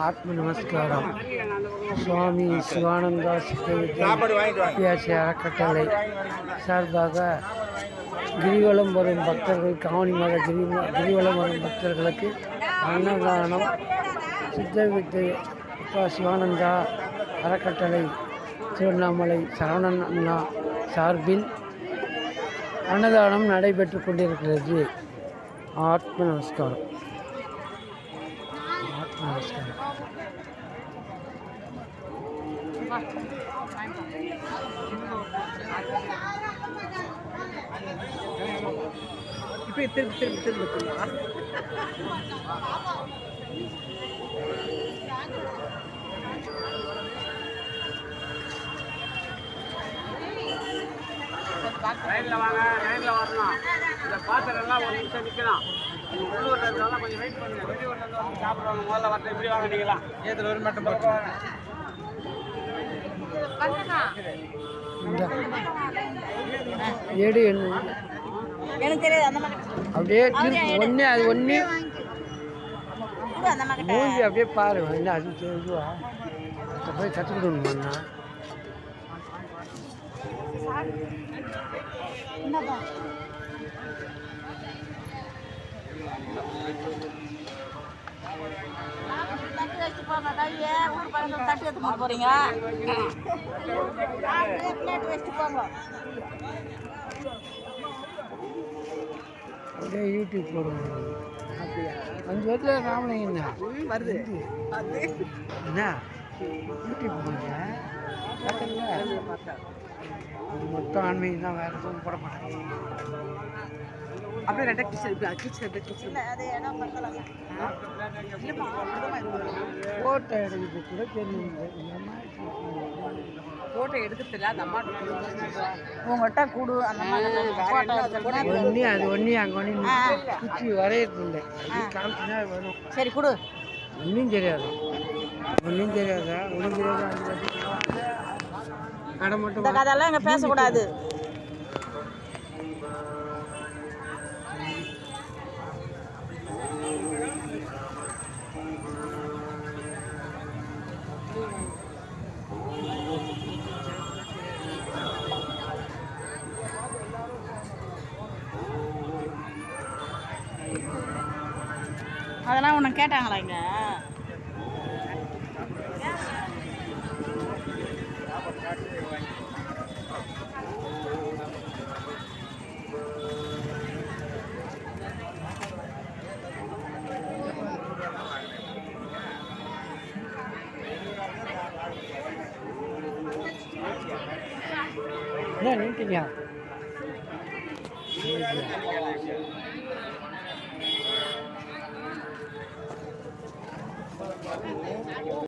आत्म नमस्कार स्वामी शिवानंदा வித்தியாச அறக்கட்டளை சார்பாக கிரிவலம் வரும் பக்தர்கள் காவணி மத கிரிவலம் வரும் பக்தர்களுக்கு அன்னதானம் சித்தவித்தை சிவானந்தா அறக்கட்டளை திருவண்ணாமலை சரவணன் அண்ணா சார்பில் அன்னதானம் நடைபெற்று கொண்டிருக்கிறது. ஆத்ம நமஸ்காரம். ஆத்ம நமஸ்காரம். இப்போ திரும்ப லைனில் வாங்க, லைனில் வரணும். இந்த பாத்திரம்லாம் ஒரு நிமிஷம் நிற்கணும். உள்ளூரில் இருந்தாலும் கொஞ்சம் வெயிட் பண்ணுங்க. வெளியூரில் இருந்து வந்து சாப்பிடுவாங்க. முதல்ல வரட்டு இப்படி வாங்க நீங்களாம். ஏதில் ஒரு மட்டும் போட்டு ஏடு எனக்கு தெரியாது. அந்த மாதிரி அப்படியே ஒன்று அது ஒன்று மூஞ்சி அப்படியே பாரு. என்ன அது இதுவா போய் கற்றுக்கிட்டோம்னா போறீங்க அப்படியே யூடியூப் போடுவோம். அப்படியா 5 வருஷத்தில் ராமலிங்க வருது என்ன யூடியூப் போடுங்க. அது மொத்தம் ஆன்மீகம் தான், வேறு எதுவும் போட மாட்டாங்க. அப்படியே ரெண்டாக கிச்சன் ஃபோட்டோ எடுக்கிறது கூட தெரியும். ஃபோட்டோ எடுக்க தெரியல. அந்த அம்மா உங்கள்கிட்ட கூடு அந்த ஒன்று அது ஒன்று அங்கே ஒன்று குச்சி வரையிறது இல்லை. காமிச்சுனா வரும். சரி கொடு. ஒன்றும் தெரியாது. ஒன்றும் தெரியாதா? ஒன்றும் தெரியாது. கடை மட்டும் இந்த கதையெல்லாம் இங்கே பேசக்கூடாது. அதெல்லாம் உன்னை கேட்டாங்களா இங்கே? என்ன நின்றுட்டியா?